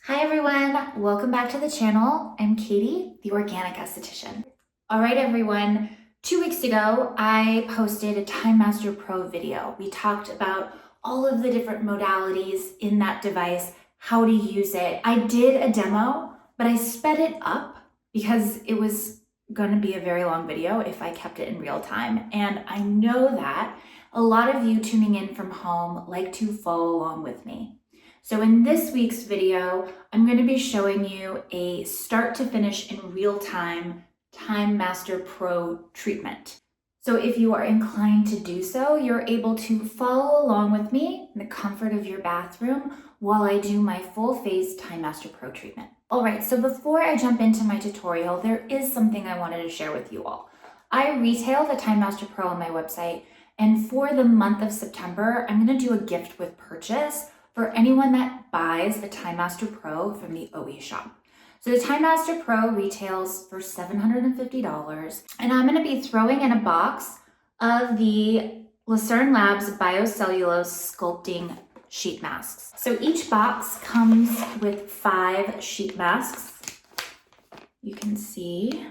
Hi everyone, welcome back to the channel. I'm Katie, the Organic Esthetician. All right everyone, 2 weeks ago I posted a Time Master Pro video. We talked about all of the different modalities in that device, how to use it. I did a demo, but I sped it up because it was going to be a very long video if I kept it in real time. And I know that a lot of you tuning in from home like to follow along with me. So in this week's video, I'm going to be showing you a start to finish in real time Time Master Pro treatment. So if you are inclined to do so, you're able to follow along with me in the comfort of your bathroom while I do my full face Time Master Pro treatment. All right, so before I jump into my tutorial, there is something I wanted to share with you all. I retail the Time Master Pro on my website, and for the month of September, I'm going to do a gift with purchase for anyone that buys the Time Master Pro from the OE shop. So the Time Master Pro retails for $750, and I'm going to be throwing in a box of the Luzern Labs Biocellulose Sculpting sheet masks. So each box comes with 5 sheet masks. You can see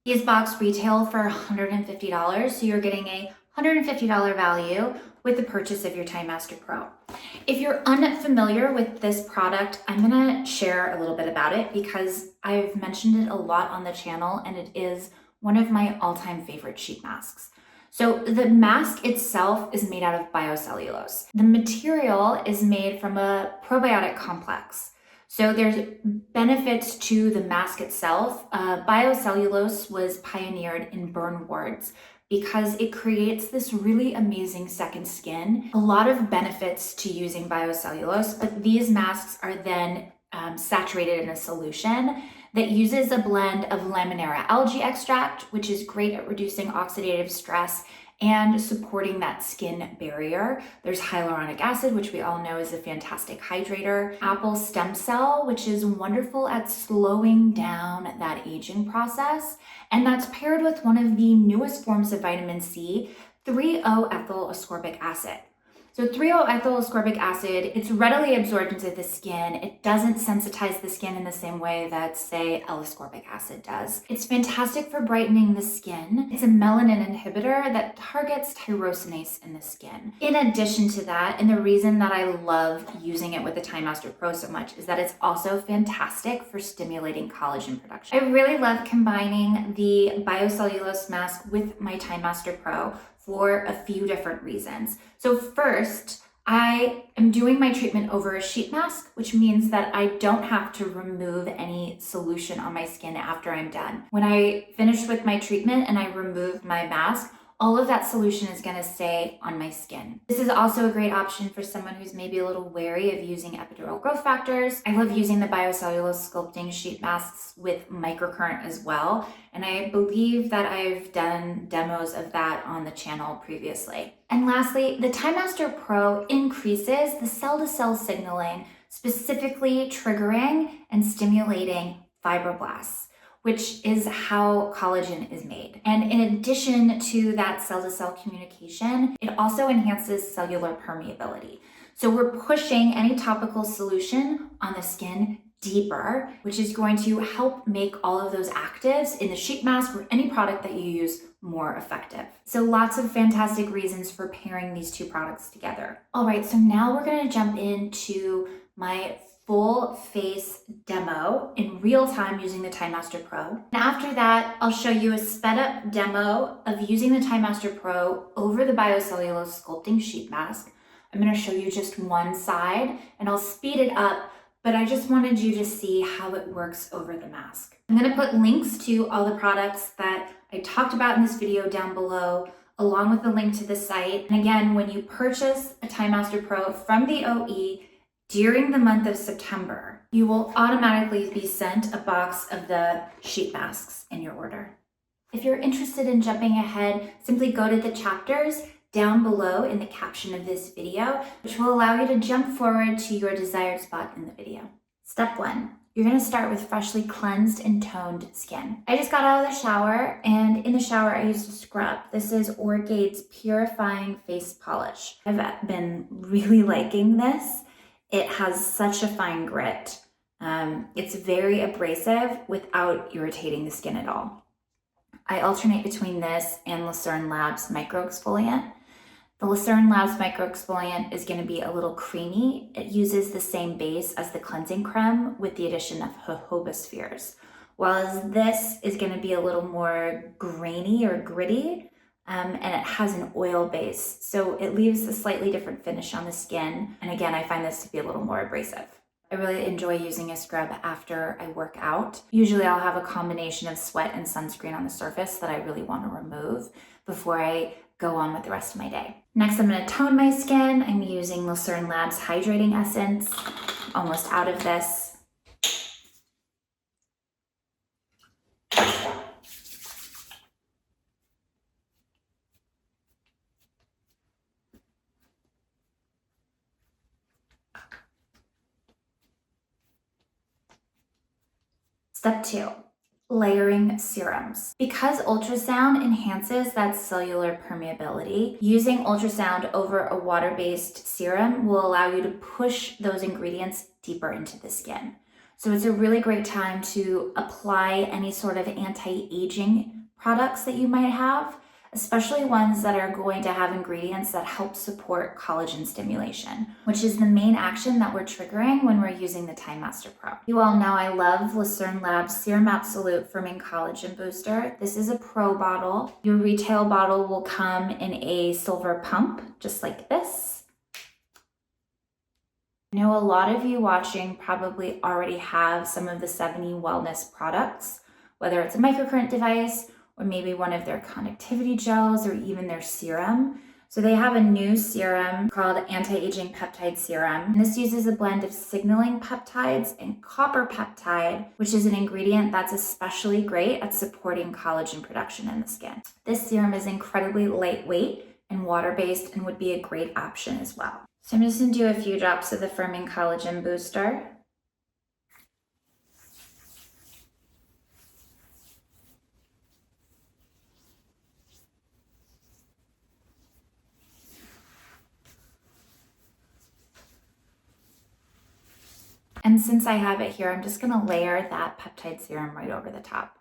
these boxes retail for $150, so you're getting a $150 value with the purchase of your Time Master Pro. If you're unfamiliar with this product, I'm gonna share a little bit about it because I've mentioned it a lot on the channel and it is one of my all-time favorite sheet masks. So the mask itself is made out of biocellulose. The material is made from a probiotic complex. So there's benefits to the mask itself. Biocellulose was pioneered in burn wards because it creates this really amazing second skin. A lot of benefits to using biocellulose, but these masks are then saturated in a solution that uses a blend of Laminara algae extract, which is great at reducing oxidative stress and supporting that skin barrier. There's hyaluronic acid, which we all know is a fantastic hydrator. Apple stem cell, which is wonderful at slowing down that aging process. And that's paired with one of the newest forms of vitamin C, 3-O-ethyl ascorbic acid. So 3-O-ethyl ascorbic acid, it's readily absorbed into the skin. It doesn't sensitize the skin in the same way that, say, L-ascorbic acid does. It's fantastic for brightening the skin. It's a melanin inhibitor that targets tyrosinase in the skin. In addition to that, and the reason that I love using it with the Time Master Pro so much is that it's also fantastic for stimulating collagen production. I really love combining the biocellulose mask with my Time Master Pro for a few different reasons. So first, I am doing my treatment over a sheet mask, which means that I don't have to remove any solution on my skin after I'm done. When I finish with my treatment and I remove my mask, all of that solution is going to stay on my skin. This is also a great option for someone who's maybe a little wary of using epidural growth factors. I love using the biocellulose sculpting sheet masks with microcurrent as well, and I believe that I've done demos of that on the channel previously. And lastly, the Time Master Pro increases the cell-to-cell signaling, specifically triggering and stimulating fibroblasts, which is how collagen is made. And in addition to that cell-to-cell communication, it also enhances cellular permeability. So we're pushing any topical solution on the skin deeper, which is going to help make all of those actives in the sheet mask or any product that you use more effective. So lots of fantastic reasons for pairing these two products together. All right, so now we're gonna jump into my full face demo in real time using the Time Master Pro. And after that, I'll show you a sped up demo of using the Time Master Pro over the biocellulose sculpting sheet mask. I'm going to show you just one side and I'll speed it up, but I just wanted you to see how it works over the mask. I'm going to put links to all the products that I talked about in this video down below, along with the link to the site. And again, when you purchase a Time Master Pro from the OE, during the month of September, you will automatically be sent a box of the sheet masks in your order. If you're interested in jumping ahead, simply go to the chapters down below in the caption of this video, which will allow you to jump forward to your desired spot in the video. Step 1. You're going to start with freshly cleansed and toned skin. I just got out of the shower, and in the shower I used a scrub. This is Orgade's Purifying Face Polish. I've been really liking this. It has such a fine grit. It's very abrasive without irritating the skin at all. I alternate between this and Luzern Labs Micro Exfoliant. The Luzern Labs Micro Exfoliant is going to be a little creamy. It uses the same base as the cleansing creme with the addition of jojoba spheres, whereas this is going to be a little more grainy or gritty, and it has an oil base, so it leaves a slightly different finish on the skin. And again, I find this to be a little more abrasive. I really enjoy using a scrub after I work out. Usually I'll have a combination of sweat and sunscreen on the surface that I really want to remove before I go on with the rest of my day. Next, I'm going to tone my skin. I'm using Luzern Labs Hydrating Essence. Almost out of this. Step 2, layering serums. Because ultrasound enhances that cellular permeability, using ultrasound over a water-based serum will allow you to push those ingredients deeper into the skin. So it's a really great time to apply any sort of anti-aging products that you might have, especially ones that are going to have ingredients that help support collagen stimulation, which is the main action that we're triggering when we're using the Time Master Pro. You all know I love Luzern Labs Serum Absolute Firming Collagen Booster. This is a pro bottle. Your retail bottle will come in a silver pump, just like this. I know a lot of you watching probably already have some of the 70 wellness products, whether it's a microcurrent device or maybe one of their connectivity gels or even their serum. So they have a new serum called Anti-Aging Peptide Serum. And this uses a blend of signaling peptides and copper peptide, which is an ingredient that's especially great at supporting collagen production in the skin. This serum is incredibly lightweight and water-based and would be a great option as well. So I'm just gonna do a few drops of the Firming Collagen Booster. And since I have it here, I'm just gonna layer that peptide serum right over the top.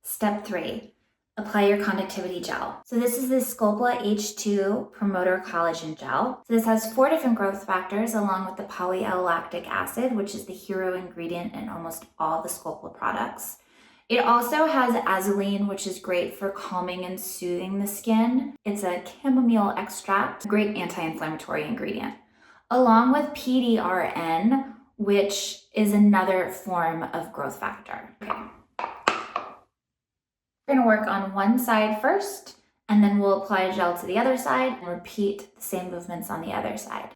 Step 3. Apply your conductivity gel. So this is the Sculpting H2 Promoter Collagen Gel. So this has 4 different growth factors along with the poly-L-lactic acid, which is the hero ingredient in almost all the Sculpting products. It also has azulene, which is great for calming and soothing the skin. It's a chamomile extract, great anti-inflammatory ingredient, along with PDRN, which is another form of growth factor. Okay. We're going to work on one side first, and then we'll apply a gel to the other side and repeat the same movements on the other side.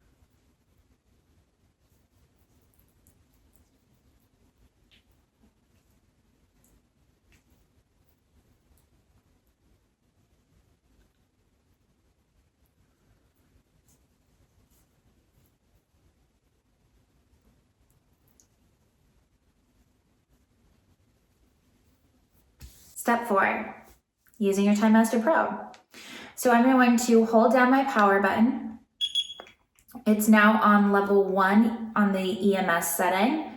Step 4, using your Time Master Pro. So I'm going to hold down my power button. It's now on level 1 on the EMS setting.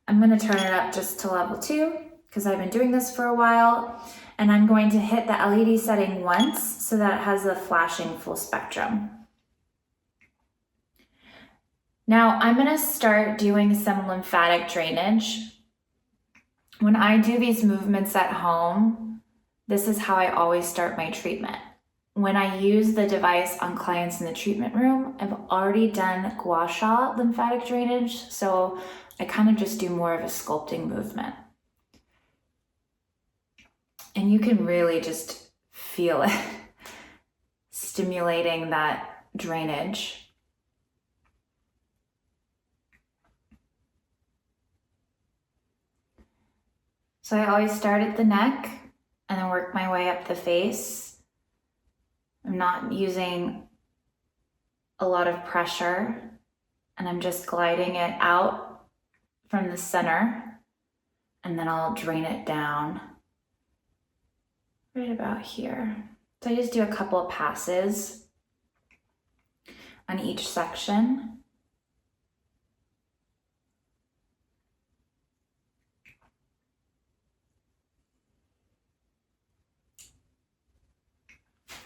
I'm going to turn it up just to level 2 because I've been doing this for a while. And I'm going to hit the LED setting once so that it has a flashing full spectrum. Now I'm going to start doing some lymphatic drainage. When I do these movements at home, this is how I always start my treatment. When I use the device on clients in the treatment room, I've already done gua sha lymphatic drainage, so I kind of just do more of a sculpting movement. And you can really just feel it stimulating that drainage. So I always start at the neck and then work my way up the face. I'm not using a lot of pressure, and I'm just gliding it out from the center, and then I'll drain it down right about here. So I just do a couple of passes on each section.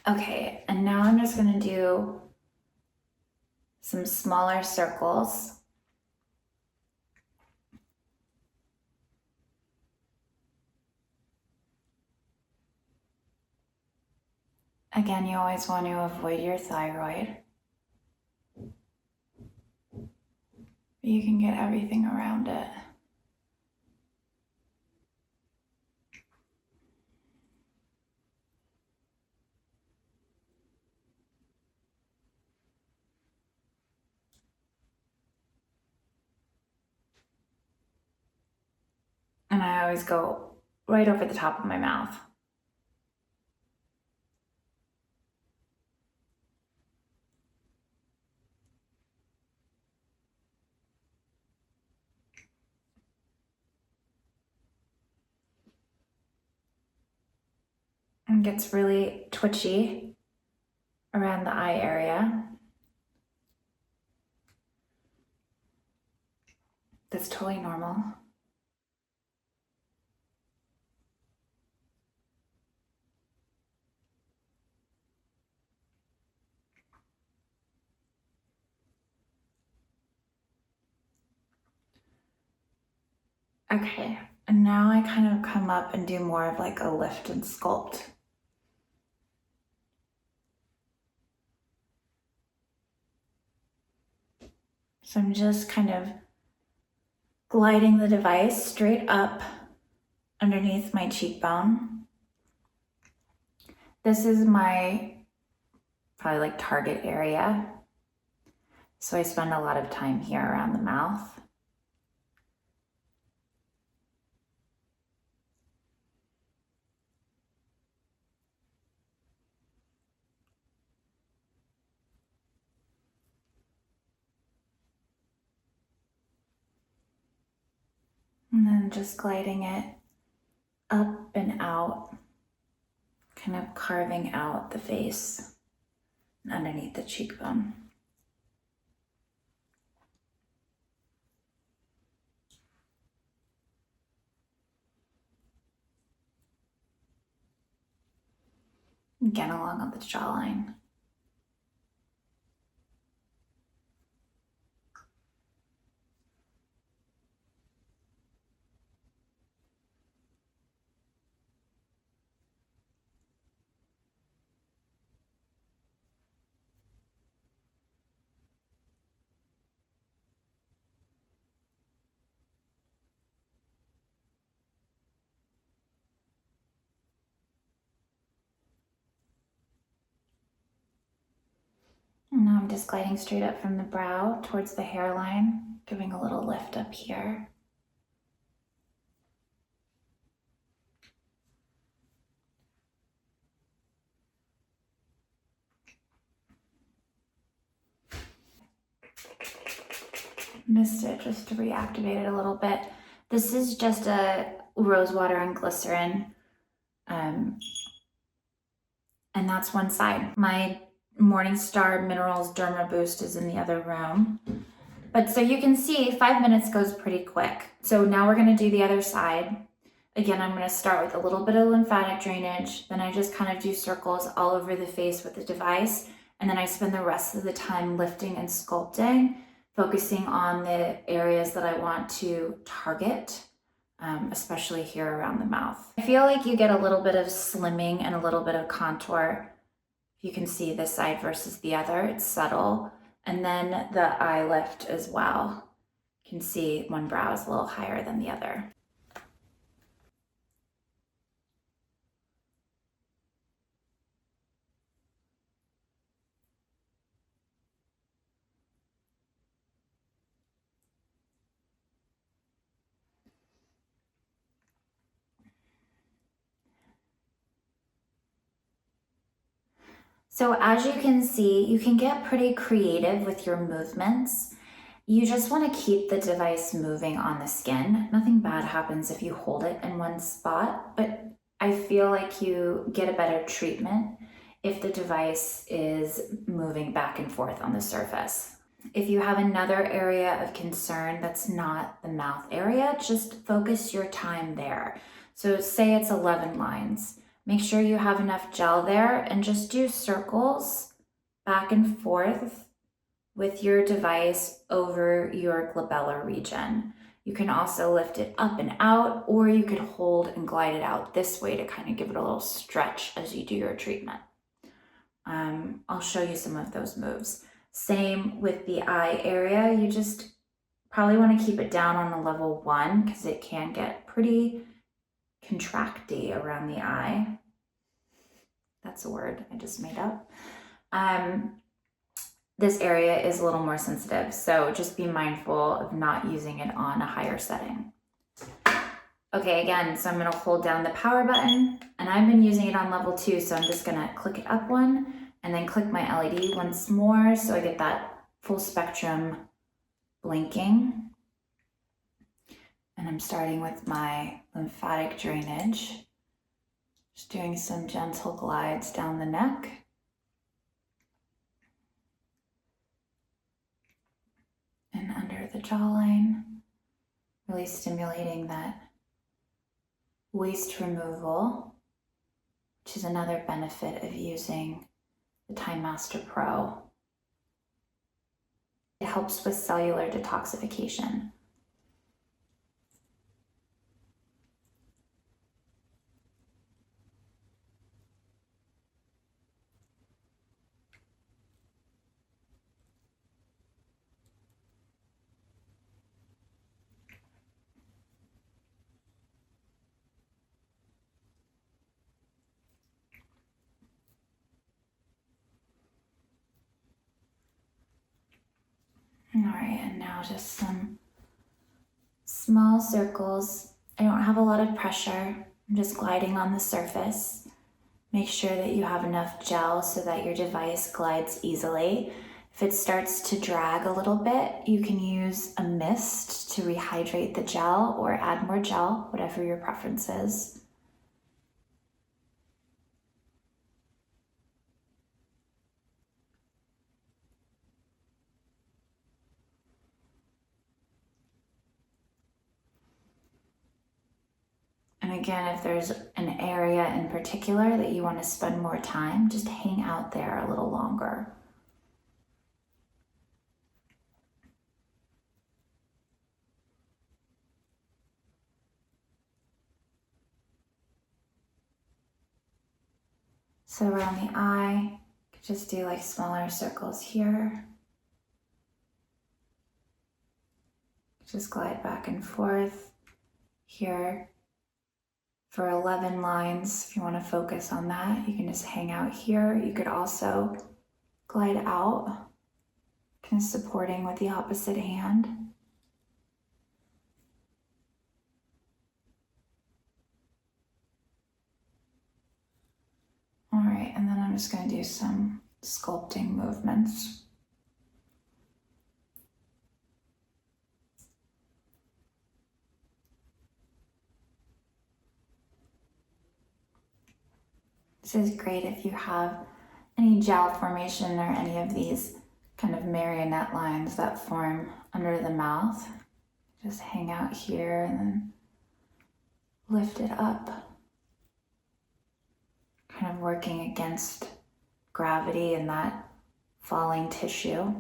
Okay, and now I'm just gonna do some smaller circles. Again, you always want to avoid your thyroid. You can get everything around it. And I always go right over the top of my mouth. And gets really twitchy around the eye area. That's totally normal. Okay, and now I kind of come up and do more of like a lift and sculpt. So I'm just kind of gliding the device straight up underneath my cheekbone. This is my probably like target area. So I spend a lot of time here around the mouth. And then just gliding it up and out, kind of carving out the face and underneath the cheekbone. Again, along on the jawline. And now I'm just gliding straight up from the brow towards the hairline, giving a little lift up here. Missed it just to reactivate it a little bit. This is just a rose water and glycerin. And that's one side. My Morningstar Minerals Derma Boost is in the other room. But so you can see 5 minutes goes pretty quick. So now we're gonna do the other side. Again, I'm gonna start with a little bit of lymphatic drainage. Then I just kind of do circles all over the face with the device. And then I spend the rest of the time lifting and sculpting, focusing on the areas that I want to target, especially here around the mouth. I feel like you get a little bit of slimming and a little bit of contour. You can see this side versus the other, it's subtle. And then the eye lift as well. You can see one brow is a little higher than the other. So as you can see, you can get pretty creative with your movements. You just want to keep the device moving on the skin. Nothing bad happens if you hold it in one spot, but I feel like you get a better treatment if the device is moving back and forth on the surface. If you have another area of concern that's not the mouth area, just focus your time there. So say it's 11 lines. Make sure you have enough gel there and just do circles back and forth with your device over your glabellar region. You can also lift it up and out, or you could hold and glide it out this way to kind of give it a little stretch as you do your treatment. I'll show you some of those moves. Same with the eye area. You just probably want to keep it down on a level 1 because it can get pretty contracty around the eye. That's a word I just made up. This area is a little more sensitive, so just be mindful of not using it on a higher setting. Okay, again, so I'm gonna hold down the power button, and I've been using it on level 2, so I'm just gonna click it up one, and then click my LED once more, so I get that full spectrum blinking. And I'm starting with my lymphatic drainage. Just doing some gentle glides down the neck. And under the jawline, really stimulating that waste removal, which is another benefit of using the Time Master Pro. It helps with cellular detoxification. All right, and now just some small circles. I don't have a lot of pressure. I'm just gliding on the surface. Make sure that you have enough gel so that your device glides easily. If it starts to drag a little bit, you can use a mist to rehydrate the gel or add more gel, whatever your preference is. And again, if there's an area in particular that you want to spend more time, just hang out there a little longer. So around the eye, just do like smaller circles here. Just glide back and forth here. For 11 lines, if you want to focus on that, you can just hang out here. You could also glide out, kind of supporting with the opposite hand. All right, and then I'm just going to do some sculpting movements. This is great if you have any gel formation or any of these kind of marionette lines that form under the mouth. Just hang out here and then lift it up. Kind of working against gravity and that falling tissue.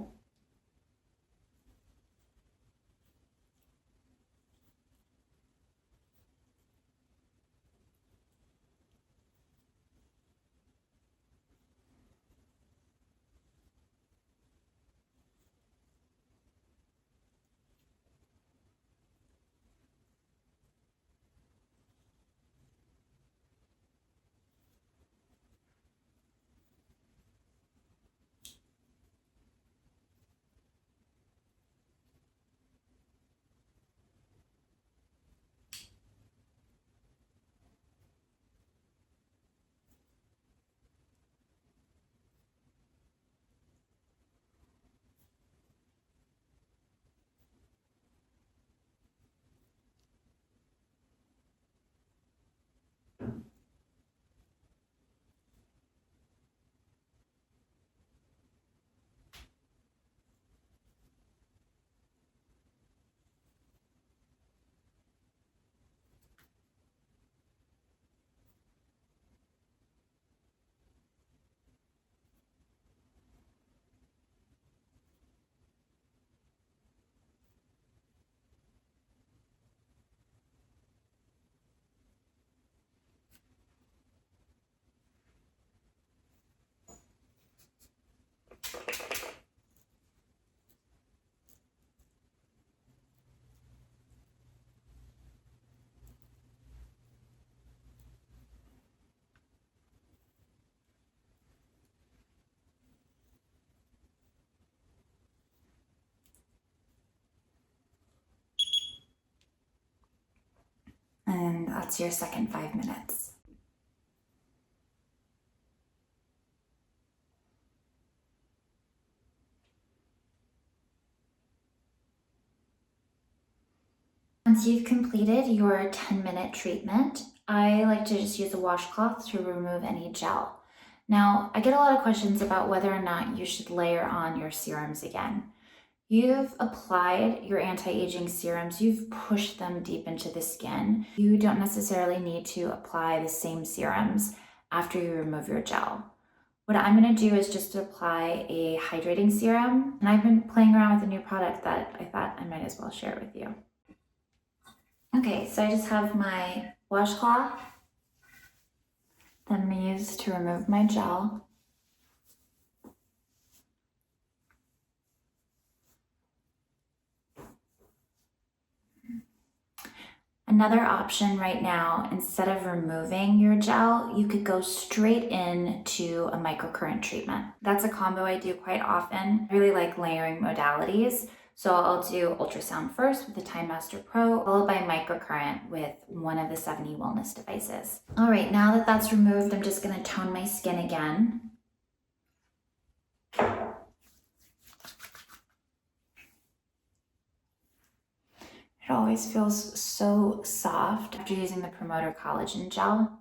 And that's your second 5 minutes. Once you've completed your 10-minute treatment, I like to just use a washcloth to remove any gel. Now, I get a lot of questions about whether or not you should layer on your serums again. You've applied your anti-aging serums, you've pushed them deep into the skin. You don't necessarily need to apply the same serums after you remove your gel. What I'm gonna do is just apply a hydrating serum, and I've been playing around with a new product that I thought I might as well share it with you. Okay, so I just have my washcloth that I'm gonna use to remove my gel. Another option right now, instead of removing your gel, you could go straight into a microcurrent treatment. That's a combo I do quite often. I really like layering modalities. So I'll do ultrasound first with the Time Master Pro, followed by microcurrent with one of the 70 wellness devices. All right, now that that's removed, I'm just gonna tone my skin again. It always feels so soft after using the Promoter Collagen Gel.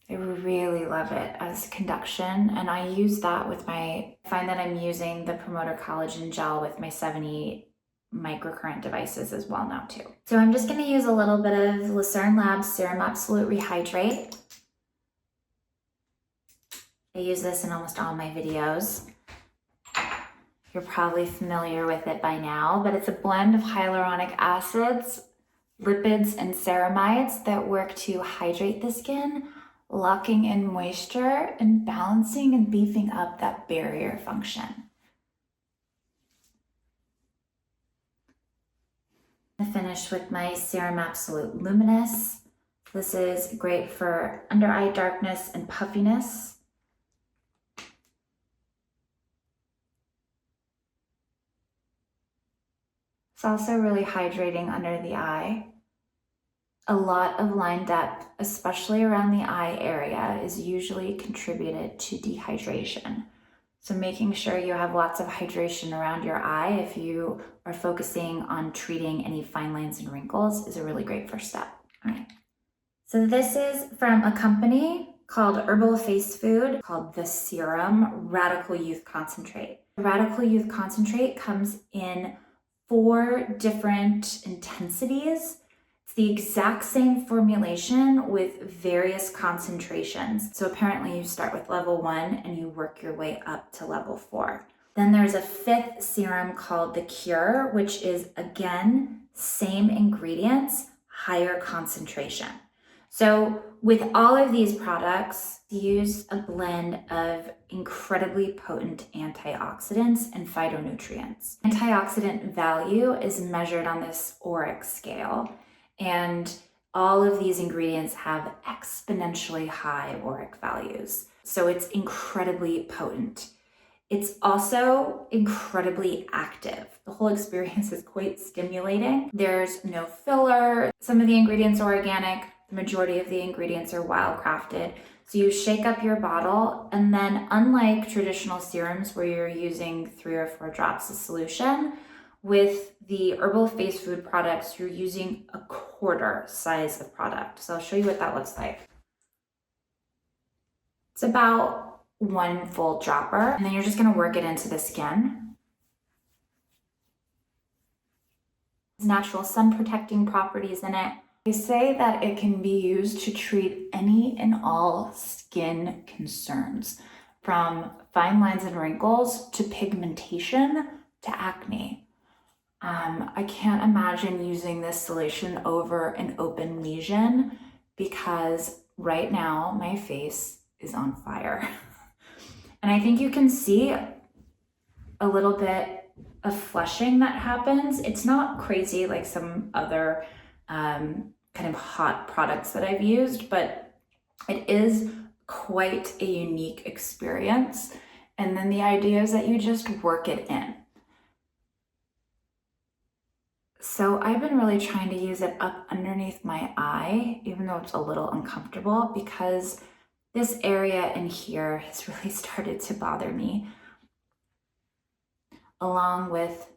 I really love it as conduction, and I use that with I find that I'm using the Promoter Collagen Gel with my 70 microcurrent devices as well now too. So I'm just gonna use a little bit of Luzern Labs Serum Absolute Rehydrate. I use this in almost all my videos. You're probably familiar with it by now, but it's a blend of hyaluronic acids, lipids, and ceramides that work to hydrate the skin, locking in moisture and balancing and beefing up that barrier function. I finished with my Serum Absolute Luminous. This is great for under eye darkness and puffiness. It's also really hydrating under the eye. A lot of line depth, especially around the eye area, is usually contributed to dehydration. So making sure you have lots of hydration around your eye if you are focusing on treating any fine lines and wrinkles is a really great first step. All right. So this is from a company called Herbal Face Food called the Serum Radical Youth Concentrate. Radical Youth Concentrate comes in 4 different intensities. It's the exact same formulation with various concentrations. So apparently you start with level 1 and you work your way up to level 4. Then there's a 5th serum called the Cure, which is again, same ingredients, higher concentration. So with all of these products, use a blend of incredibly potent antioxidants and phytonutrients. Antioxidant value is measured on this auric scale, and all of these ingredients have exponentially high auric values. So it's incredibly potent. It's also incredibly active. The whole experience is quite stimulating. There's no filler. Some of the ingredients are organic. The majority of the ingredients are wildcrafted. So you shake up your bottle, and then unlike traditional serums where you're using 3 or 4 drops of solution, with the Herbal Face Food products, you're using a quarter size of product. So I'll show you what that looks like. It's about 1 full dropper, and then you're just gonna work it into the skin. There's natural sun protecting properties in it. They say that it can be used to treat any and all skin concerns, from fine lines and wrinkles to pigmentation to acne. I can't imagine using this solution over an open lesion because right now my face is on fire. And I think you can see a little bit of flushing that happens. It's not crazy like some other kind of hot products that I've used, but it is quite a unique experience. And then the idea is that you just work it in. So I've been really trying to use it up underneath my eye, even though it's a little uncomfortable, because this area in here has really started to bother me, along with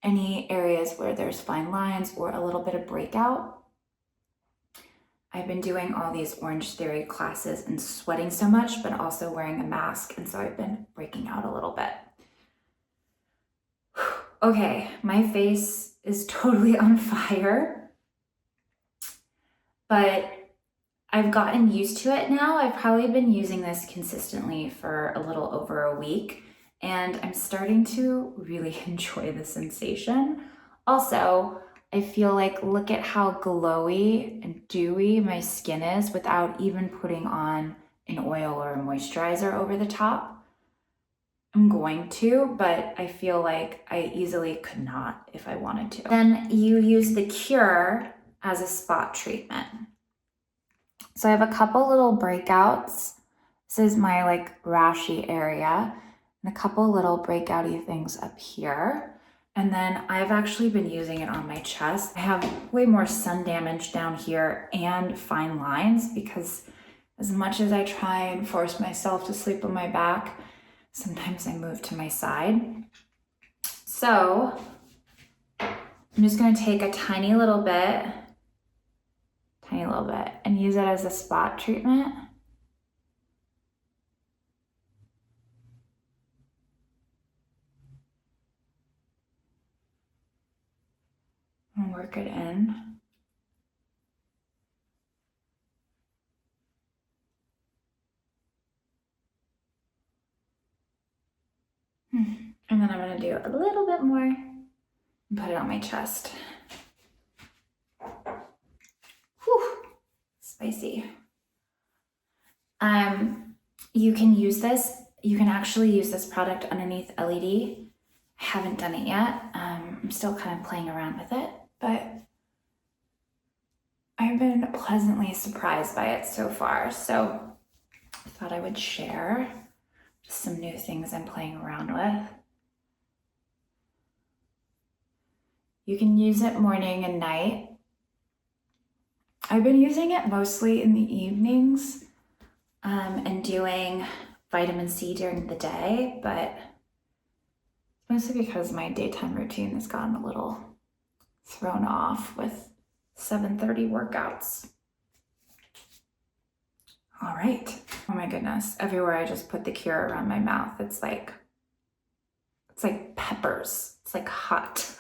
any areas where there's fine lines or a little bit of breakout. I've been doing all these Orange Theory classes and sweating so much, but also wearing a mask, and so I've been breaking out a little bit. Okay, my face is totally on fire, but I've gotten used to it now. I've probably been using this consistently for a little over a week, and I'm starting to really enjoy the sensation. Also, I feel like, look at how glowy and dewy my skin is without even putting on an oil or a moisturizer over the top. I'm going to, but I feel like I easily could not if I wanted to. Then you use the Cure as a spot treatment. So I have a couple little breakouts. This is my like rashy area, and a couple little breakouty things up here. And then I've actually been using it on my chest. I have way more sun damage down here and fine lines, because as much as I try and force myself to sleep on my back, sometimes I move to my side. So I'm just gonna take a tiny little bit, and use it as a spot treatment. And work it in. And then I'm gonna do a little bit more and put it on my chest. Whew, spicy. You can use this, you can actually use this product underneath LED. I haven't done it yet. I'm still kind of playing around with it, but I've been pleasantly surprised by it so far. So I thought I would share just some new things I'm playing around with. You can use it morning and night. I've been using it mostly in the evenings and doing vitamin C during the day, but mostly because my daytime routine has gotten a little thrown off with 7:30 workouts. All right. Oh my goodness. Everywhere I just put the Cure around my mouth, it's like peppers. It's like hot.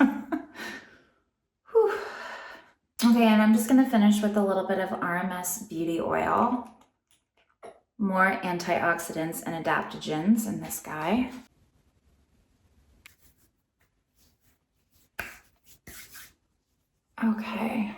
Whew. Okay, and I'm just gonna finish with a little bit of RMS Beauty Oil. More antioxidants and adaptogens in this guy. Okay.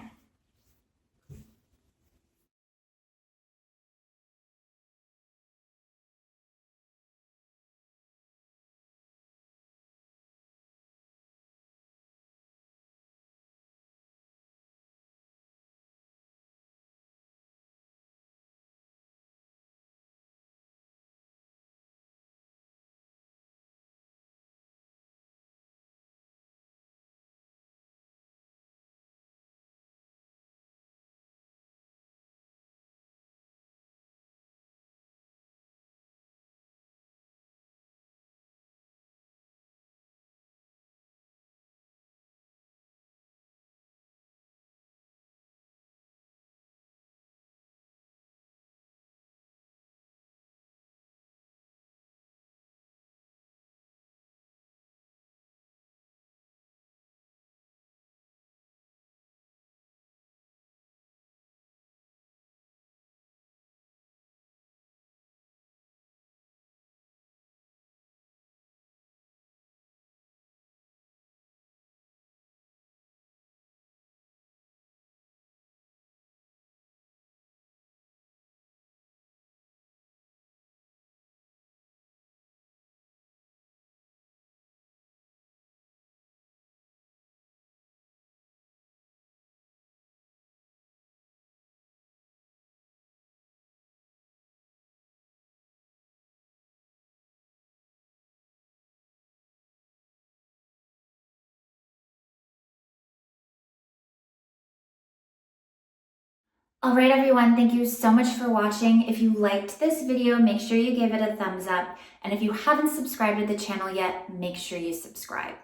All right, everyone, thank you so much for watching. If you liked this video, make sure you give it a thumbs up. And if you haven't subscribed to the channel yet, make sure you subscribe.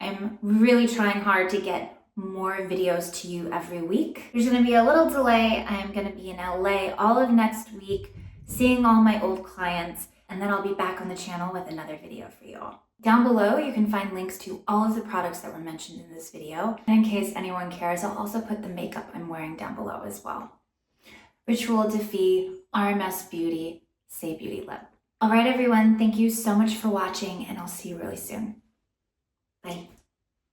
I'm really trying hard to get more videos to you every week. There's gonna be a little delay. I'm gonna be in LA all of next week, seeing all my old clients, and then I'll be back on the channel with another video for you all. Down below, you can find links to all of the products that were mentioned in this video. And in case anyone cares, I'll also put the makeup I'm wearing down below as well. Ritual Defee, RMS Beauty, Say Beauty Lip. All right, everyone, thank you so much for watching, and I'll see you really soon. Bye.